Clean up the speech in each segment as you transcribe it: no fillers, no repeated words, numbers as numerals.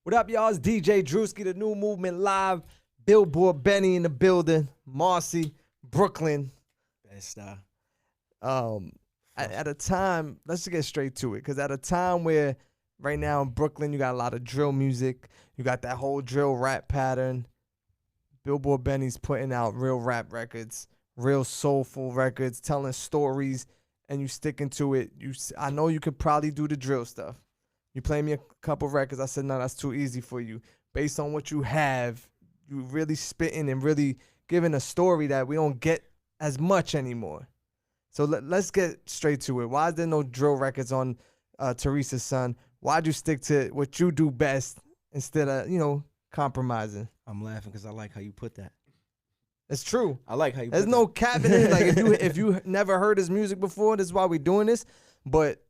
What up, y'all? It's DJ Drewski, the New Movement Live. Billboard Benny in the building. Marcy, Brooklyn. Best style. At a time, let's just get straight to it. Because at a time where right now in Brooklyn, you got a lot of drill music. You got that whole drill rap pattern. Billboard Benny's putting out real rap records, real soulful records, telling stories, and you sticking to it. I know you could probably do the drill stuff. You play me a couple records. I said, no, that's too easy for you. Based on what you have, you really spitting and really giving a story that we don't get as much anymore. So let's get straight to it. Why is there no drill records on Teresa Son? Why'd you stick to what you do best instead of, compromising? I'm laughing because I like how you put that. It's true. I like how you There's put no that. cap in it. Like if you never heard his music before, this is why we're doing this. But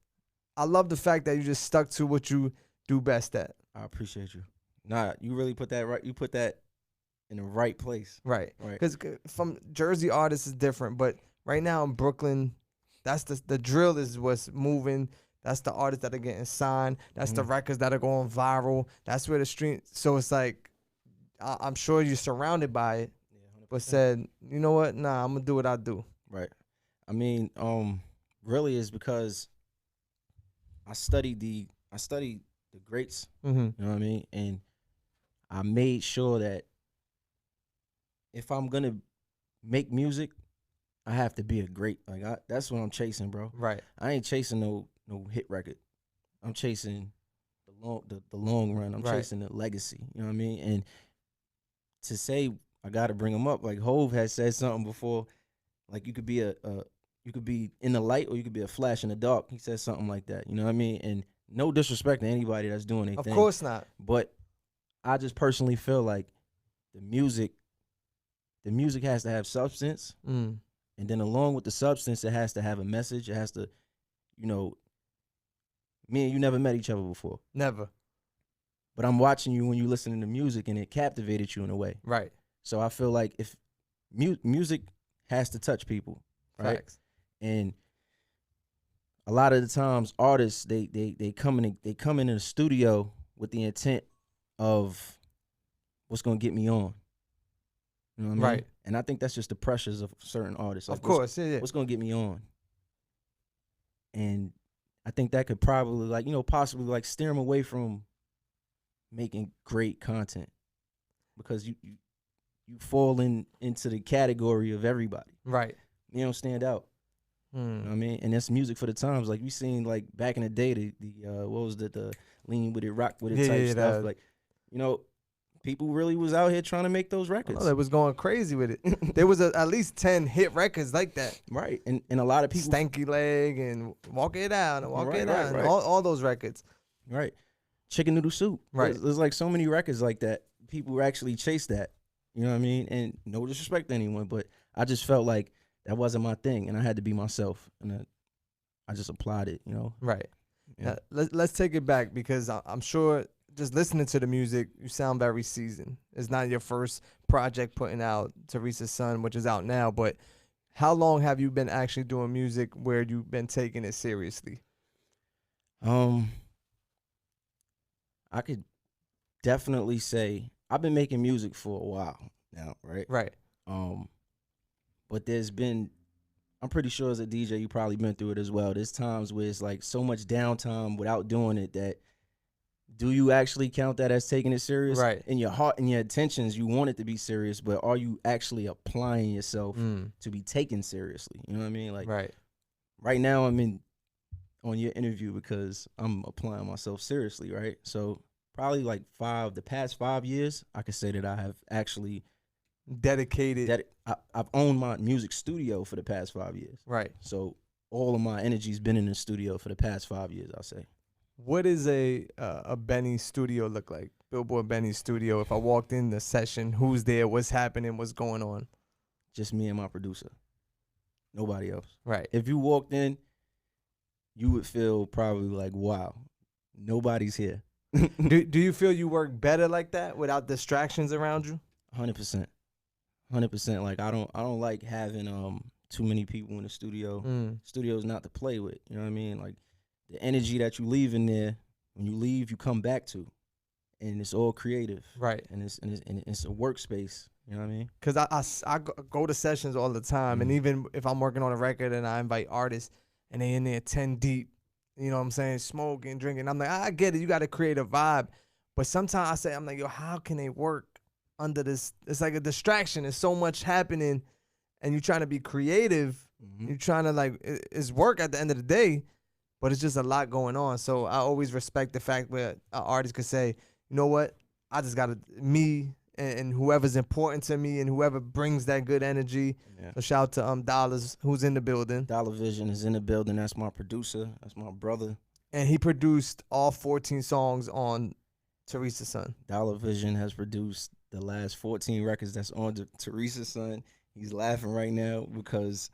I love the fact that you just stuck to what you do best at. I appreciate you. Nah, you really put that right. You put that in the right place. Right. Right. Because from Jersey artists is different, but right now in Brooklyn, that's the drill is what's moving. That's the artists that are getting signed. That's the records that are going viral. That's where the street. So it's like, I'm sure you're surrounded by it, Yeah, 100%. but said, you know what? Nah, I'm gonna do what I do. Right. I mean, really is because I studied the greats. Mm-hmm. You know what I mean? And I made sure that if I'm gonna make music, I have to be a great. Like that's what I'm chasing, bro. Right. I ain't chasing no hit record. I'm chasing the long run. I'm Right. chasing the legacy. You know what I mean? And to say I got to bring them up. Like Hove has said something before. Like you could be you could be in the light or you could be a flash in the dark. He said something like that. You know what I mean? And no disrespect to anybody that's doing anything. Of course not. But I just personally feel like the music has to have substance. Mm. And then along with the substance, it has to have a message. It has to, me and you never met each other before. Never. But I'm watching you when you listening to music and it captivated you in a way. Right. So I feel like if music has to touch people, right? Facts. And a lot of the times artists, they come in the studio with the intent of what's gonna get me on. You know what I mean? Right. And I think that's just the pressures of certain artists. Like, Of course, yeah. what's gonna get me on? And I think that could probably possibly steer them away from making great content because you fall into the category of everybody. Right. You don't stand out. You know what I mean? And that's music for the times. Like we seen like back in the day, the what was the lean with it, rock with it type stuff. Like, people really was out here trying to make those records. Oh, they was going crazy with it. There was at least 10 hit records like that. Right. And a lot of people Stanky Leg and Walk It Out and Walk It Out. Right. All those records. Right. Chicken Noodle Soup. Right. There's like so many records like that. People actually chase that. You know what I mean? And no disrespect to anyone, but I just felt like that wasn't my thing and I had to be myself. And I just applied it, Right. Yeah. Let's take it back because I'm sure just listening to the music, you sound very seasoned. It's not your first project putting out Teresa Son, which is out now, but how long have you been actually doing music where you've been taking it seriously? I could definitely say I've been making music for a while now, right? Right. But I'm pretty sure as a DJ, you probably been through it as well. There's times where it's like so much downtime without doing it that do you actually count that as taking it serious? Right. In your heart and your intentions, you want it to be serious, but are you actually applying yourself to be taken seriously? You know what I mean? Like right now I'm on your interview because I'm applying myself seriously, right? So probably like the past 5 years, I could say that I have actually dedicated. I've owned my music studio for the past 5 years. Right. So all of my energy's been in the studio for the past 5 years, I'll say. What is a Benny studio look like? Billboard Benny studio. If I walked in the session, who's there? What's happening? What's going on? Just me and my producer. Nobody else. Right. If you walked in, you would feel probably like, wow, nobody's here. Do you feel you work better like that without distractions around you? 100%. 100%. Like I don't like having too many people in the studio. Studio's not to play with. You know what I mean? Like the energy that you leave in there, when you leave, you come back to. and it's all creative, right? And it's a workspace. You know what I mean? Because I go to sessions all the time, and even if I'm working on a record and I invite artists and they in there 10 deep, you know what I'm saying, smoking, drinking, I'm like, I get it, you got to create a vibe, but sometimes I say, I'm like, yo, how can they work under this? It's like a distraction. There's so much happening, and you're trying to be creative. You're trying to like, it's work at the end of the day, but it's just a lot going on. So I always respect the fact where an artist could say, you know what, I just got to, me and whoever's important to me and whoever brings that good energy. Yeah. So shout out to Dollars, who's in the building. Dollar Vision is in the building. That's my producer. That's my brother. And he produced all 14 songs on Teresa Son. Dollar Vision has produced the last 14 records that's on Teresa Son. He's laughing right now because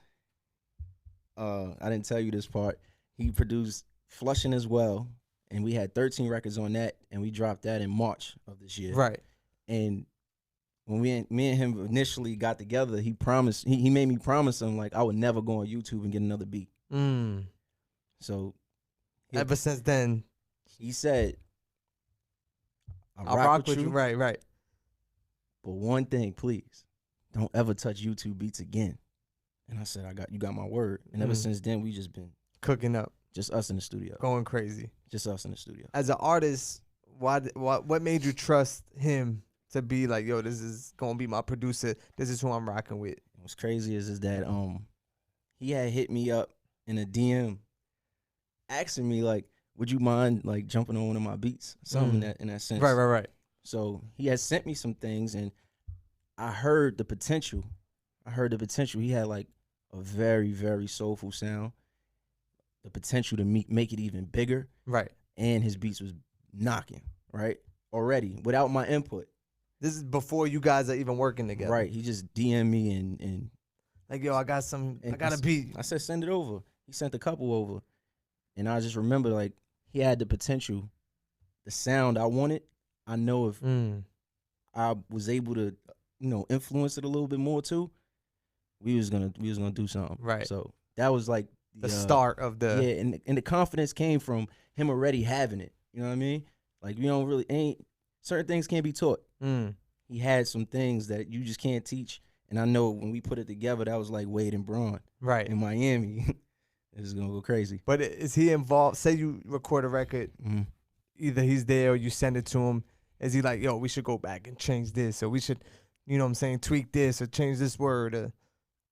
I didn't tell you this part. He produced Flushing as well, and we had 13 records on that, and we dropped that in March of this year. Right. And when me and him initially got together, he promised, he made me promise him, like, I would never go on YouTube and get another beat. So ever since then, he said, I'll rock with you. Right. But one thing, please, don't ever touch YouTube beats again. And I said, you got my word. And ever since then, we just been cooking up. Just us in the studio. Going crazy. Just us in the studio. As an artist, what made you trust him to be like, yo, this is gonna be my producer, this is who I'm rocking with? What's crazy is that he had hit me up in a DM asking me, like, would you mind like jumping on one of my beats? Something in that sense. Right. So he had sent me some things, and I heard the potential. He had like a very, very soulful sound. The potential to make it even bigger. Right. And his beats was knocking, right? Already, without my input. This is before you guys are even working together. Right. He just DM'd me and like, yo, I got a beat. I said, send it over. He sent a couple over. And I just remember, like, he had the potential, the sound I wanted. I know if I was able to, influence it a little bit more too, we was gonna do something. Right. So that was like the start of the and the confidence came from him already having it. You know what I mean? Like, we don't really certain things can't be taught. He had some things that you just can't teach. And I know when we put it together, that was like Wade and Braun. Right. In Miami. It's gonna go crazy. But is he involved? Say you record a record, either he's there or you send it to him. Is he like, yo, we should go back and change this, or we should, tweak this or change this word?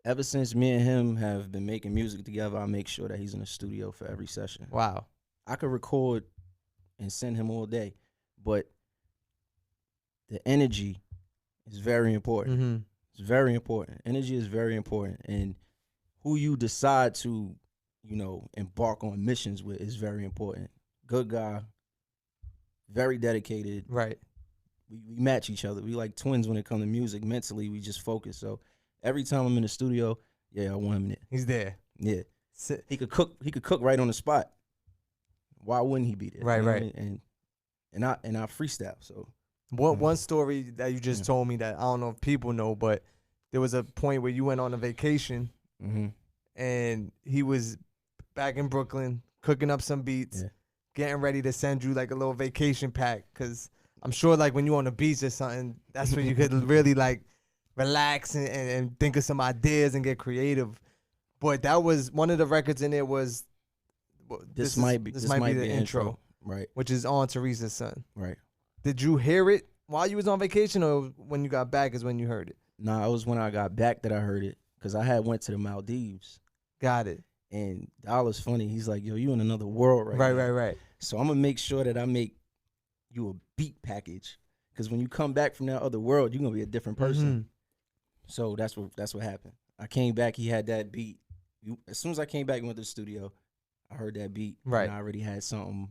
Ever since me and him have been making music together, I make sure that he's in the studio for every session. Wow. I could record and send him all day, but the energy is very important. It's very important. Energy is very important. And who you decide to, embark on missions with is very important. Good guy, very dedicated. Right. We match each other. We like twins when it comes to music. Mentally, we just focus. So every time I'm in the studio, I want him there. He's there. Yeah. He could cook. He could cook right on the spot. Why wouldn't he be there? Right. And I freestyle. So one story that you just told me that I don't know if people know, but there was a point where you went on a vacation, and he was back in Brooklyn cooking up some beats, getting ready to send you like a little vacation pack, because I'm sure like when you're on the beach or something, that's when you could really like relax and think of some ideas and get creative. But that was one of the records in there was this might be the intro, right? Which is on Teresa Son. Right. Did you hear it while you was on vacation, or when you got back is when you heard it? Nah, it was when I got back that I heard it, because I had went to the Maldives. Got it. And Dollar's funny. He's like, yo, you in another world right now. Right. So I'm gonna make sure that I make you a beat package, because when you come back from that other world, you're gonna be a different person. So that's what happened. I came back. He had that beat. As soon as I came back and went to the studio, I heard that beat. Right. And I already had something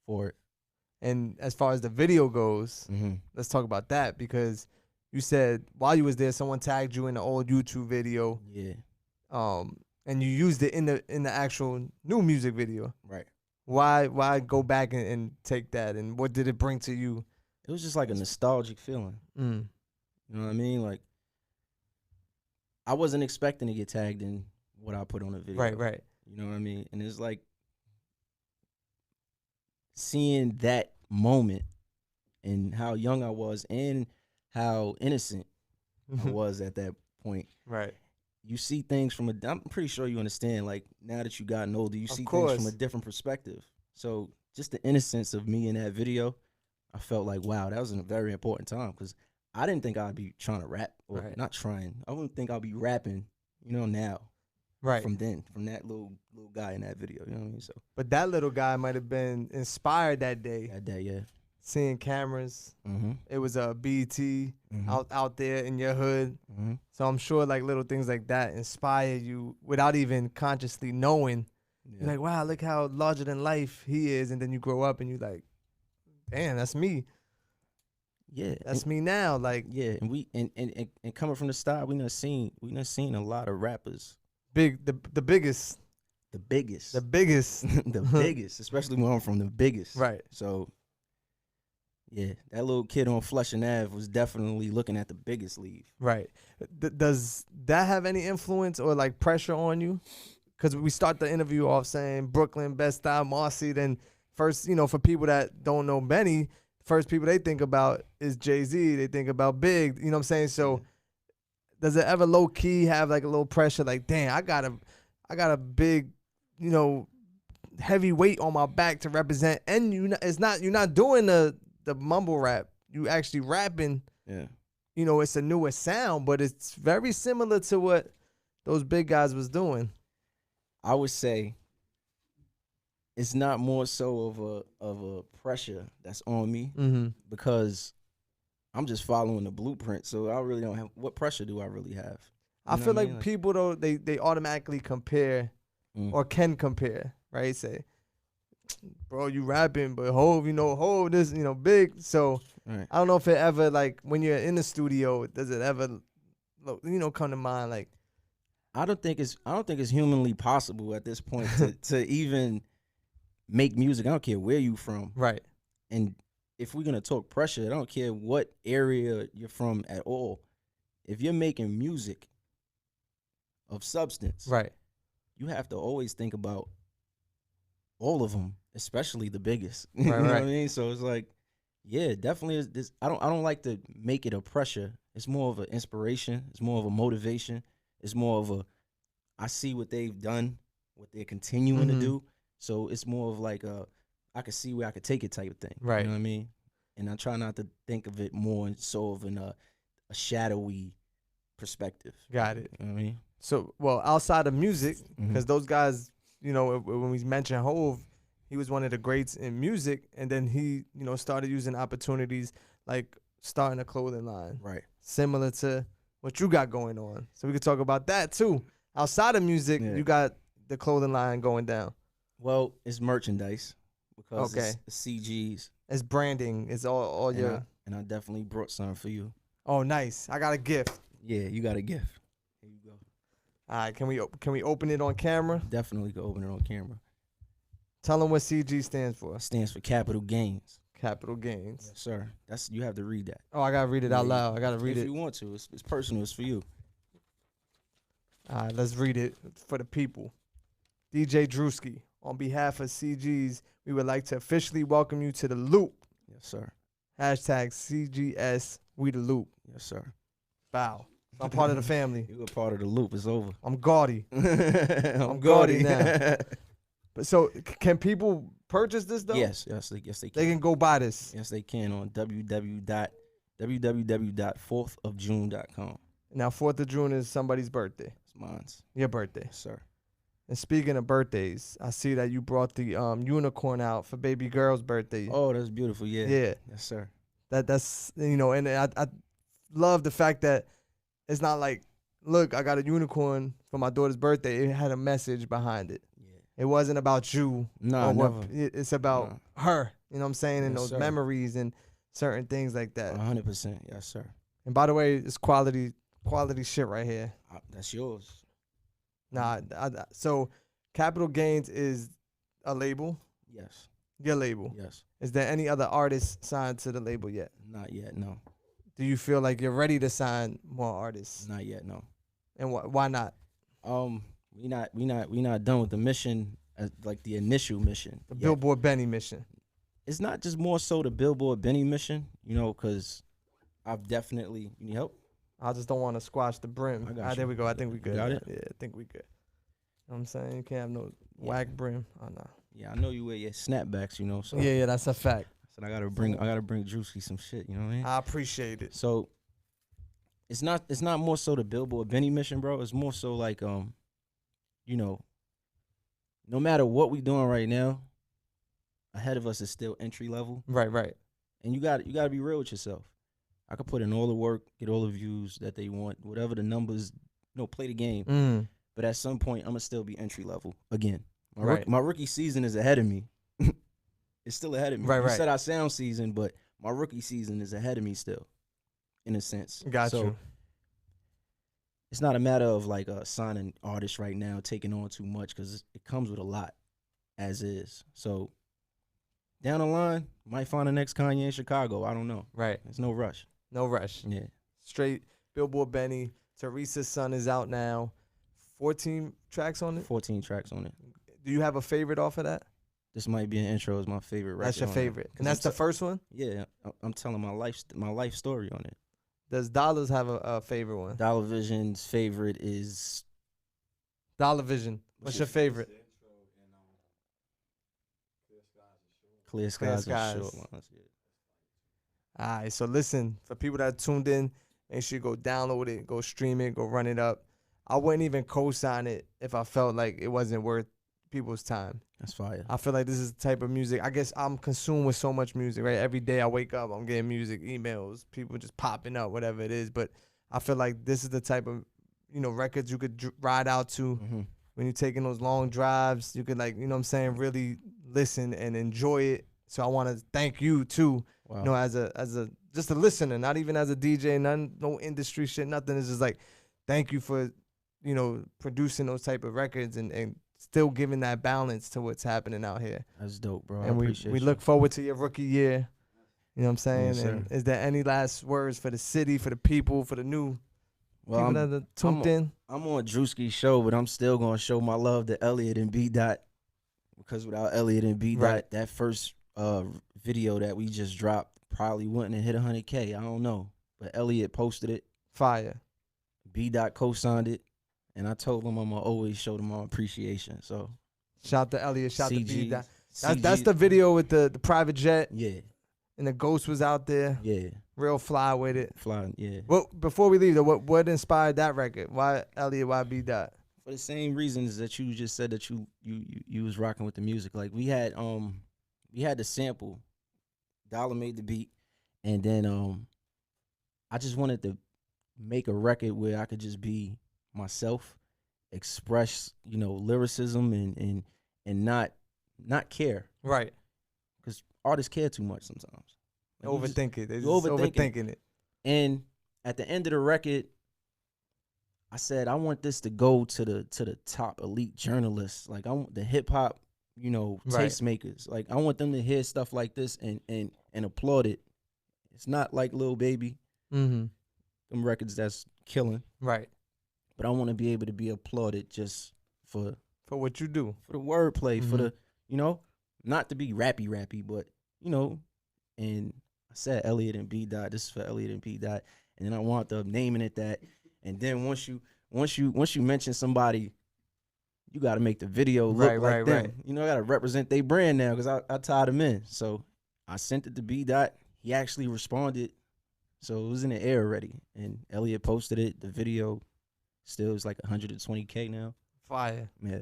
for it. And as far as the video goes, let's talk about that, because you said while you was there, someone tagged you in the old YouTube video. Yeah. And you used it in the actual new music video. Right. Why go back and take that, and what did it bring to you? It was just like a nostalgic feeling. You know what I mean? Like, I wasn't expecting to get tagged in what I put on the video. Right. You know what I mean? And it's like seeing that moment and how young I was and how innocent I was at that point. Right. You see things from I'm pretty sure you understand, like, now that you gotten older, you see things from a different perspective. So just the innocence of me in that video, I felt like, wow, that was a very important time, because I didn't think I'd be trying to rap, or not trying. I wouldn't think I'll be rapping, now. Right. From that little guy in that video, you know what I mean? So, but that little guy might have been inspired that day. That day, yeah. Seeing cameras. Mm-hmm. It was a BT out there in your hood. Mm-hmm. So I'm sure like little things like that inspire you without even consciously knowing. Yeah. You're like, wow, look how larger than life he is, and then you grow up and you're like, damn, that's me. Yeah, that's me now. Like, yeah, and we and coming from the start, we done seen a lot of rappers. The biggest, the biggest, the biggest, especially when I'm from the biggest. Right. So, yeah, that little kid on Flushing Ave was definitely looking at the biggest league. Right. Does that have any influence or like pressure on you? Because we start the interview off saying Brooklyn, best style, Marcy. Then first, for people that don't know Benny, first people they think about is Jay-Z. They think about Big. You know what I'm saying? So does it ever low key have like a little pressure? Like, damn, I got a big, heavy weight on my back to represent. And you're not doing the mumble rap. You actually rapping. Yeah. It's a newer sound, but it's very similar to what those big guys was doing. I would say it's not more so of a pressure that's on me, because I'm just following the blueprint. So I really don't have, what pressure do I really have? I feel like people though, they automatically compare or can compare, right? Say, bro, you rapping, but Hov, Hov this, big. So right. I don't know if it ever, like, when you're in the studio, does it ever, come to mind? Like, I don't think it's humanly possible at this point to even make music. I don't care where you from. Right. And if we're gonna talk pressure, I don't care what area you're from at all. If you're making music of substance, right, you have to always think about all of them, especially the biggest. Right, you know right. what I mean? So it's like, yeah, definitely is this. I don't like to make it a pressure. It's more of an inspiration. It's more of a motivation. It's more of a, I see what they've done, what they're continuing to do. So it's more of like I could see where I could take it type of thing. Right. You know what I mean? And I try not to think of it more so of a shadowy perspective. Got it. You know what I mean? So, well, outside of music, because those guys, when we mentioned Hov, he was one of the greats in music, and then he, started using opportunities like starting a clothing line. Right. Similar to what you got going on. So we could talk about that too. Outside of music, you got the clothing line going down. Well, it's merchandise because it's CGs. It's branding. It's all your. And I definitely brought some for you. Oh, nice! I got a gift. Yeah, you got a gift. Here you go. All right, can we open it on camera? Definitely can open it on camera. Tell them what CG stands for. It stands for Capital Gains. Capital Gains. Yes, sir. You have to read that. Oh, I gotta read it out loud. I gotta read it. If you want to, it's personal. It's for you. All right, let's read it for the people. DJ Drewski, on behalf of CGs, we would like to officially welcome you to the Loop. Yes, sir. Hashtag CGS, we the Loop. Yes, sir. Bow. I'm part of the family. You a part of the Loop. It's over. I'm gaudy. I'm gaudy now. But so, can people purchase this though? Yes, they can. They can go buy this. Yes, they can on www.4thofjune.com. Now, 4th of June is somebody's birthday. It's mine. Your birthday. Yes, sir. And speaking of birthdays, I see that you brought the unicorn out for baby girl's birthday. Oh, that's beautiful. Yeah. Yeah. Yes, sir. That's and I love the fact that it's not like, look, I got a unicorn for my daughter's birthday. It had a message behind it. Yeah. It wasn't about you. No, never. It's about her. You know what I'm saying? And yes, those memories and certain things like that. 100%. Yes, sir. And by the way, it's quality shit right here. That's yours. Nah, so Capital Gains is a label? Yes. Your label? Yes. Is there any other artists signed to the label yet? Not yet, no. Do you feel like you're ready to sign more artists? Not yet, no. And why not? We not done with the mission, like the initial mission. The Billboard Benny mission. it's not just more so the Billboard Benny mission, you know, because I've definitely, you need help? I just don't want to squash the brim. I got you. There we go. I think we good. Got it? Yeah, I think we good. You know what I'm saying? You can't have no whack brim. Oh, no. Yeah, I know you wear your snapbacks, you know. So yeah, that's a fact. So I gotta bring Drewski some shit, you know what I mean? I appreciate it. So it's not more so the Billboard Benny mission, bro. It's more so like you know, no matter what we doing right now, ahead of us is still entry level. Right. And you got to be real with yourself. I could put in all the work, get all the views that they want, whatever the numbers, you know, play the game. But at some point, I'm gonna still be entry level again. My rookie season is ahead of me. It's still ahead of me. Right. You said our sound season, but my rookie season is ahead of me still, in a sense. Got you. It's not a matter of like signing artists right now, taking on too much, because it comes with a lot, as is. So down the line, might find the next Kanye in Chicago. I don't know. Right. There's no rush. No rush. Yeah. Straight Billboard Benny. Teresa Son is out now. 14 tracks on it? 14 tracks on it. Do you have a favorite off of that? This might be an intro. Is my favorite record. That's your favorite. And that's the first one? Yeah. I'm telling my life story on it. Does Dollars have a favorite one? Dollar Vision's favorite is Dollar Vision. What's your favorite? Clear Skies. Short. All right, so listen, for people that are tuned in, make sure you go download it, go stream it, go run it up. I wouldn't even co-sign it if I felt like it wasn't worth people's time. That's fire. I feel like this is the type of music. I guess I'm consumed with so much music, right? Every day I wake up, I'm getting music, emails, people just popping up, whatever it is. But I feel like this is the type of, you know, records you could ride out to when you're taking those long drives. You could, like, you know what I'm saying, really listen and enjoy it. So I want to thank you too, you know, as a just a listener, not even as a DJ, no industry shit, nothing. It's just like, thank you for, you know, producing those type of records and still giving that balance to what's happening out here. That's dope, bro. And we look forward to your rookie year. You know what I'm saying? Yes, and is there any last words for the city, for the people, for the new people that are tuned in? I'm on Drewski's show, but I'm still going to show my love to Elliot and B. Dot, because without Elliot and B. Dot, that first video that we just dropped probably wouldn't have hit 100K. I don't know. But Elliot posted it. Fire. B. Dot co-signed it. And I told him I'm going to always show them my appreciation. So shout to Elliot, shout to B. Dot. That's the video with the private jet. Yeah. And the ghost was out there. Yeah. Real fly with it. Fly, yeah. Well, before we leave, though, what inspired that record? Why Elliot, why B. Dot? For the same reasons that you just said that you was rocking with the music. Like we had the sample. Dollar made the beat. And then I just wanted to make a record where I could just be myself, express, you know, lyricism and not care. Right. Because artists care too much sometimes. Like overthink it. They're overthinking it. And at the end of the record, I said I want this to go to the top elite journalists. Like I want the hip hop, you know, tastemakers. Like I want them to hear stuff like this and applaud it. It's not like Lil Baby. Them records that's killing. Right. But I want to be able to be applauded just for what you do. For the wordplay, for the, you know, not to be rappy, but, you know, and I said Elliot and B. Dot. This is for Elliot and B. Dot. And then I wound up naming it that. And then once you mention somebody, you got to make the video look like them. Right. You know, I got to represent their brand now because I tied them in. So I sent it to B. Dot. He actually responded. So it was in the air already. And Elliot posted it. The video still is like 120K now. Fire. Yeah.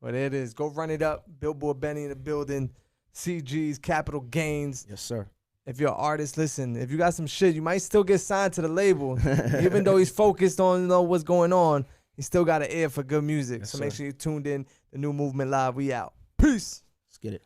Well, there it is. Go run it up. Billboard Benny in the building. CG's, Capital Gains. Yes, sir. If you're an artist, listen, if you got some shit, you might still get signed to the label. Even though he's focused on, you know, what's going on, he still got an ear for good music. Yes, so make sure you tuned in. The New Movement Live. We out. Peace. Let's get it.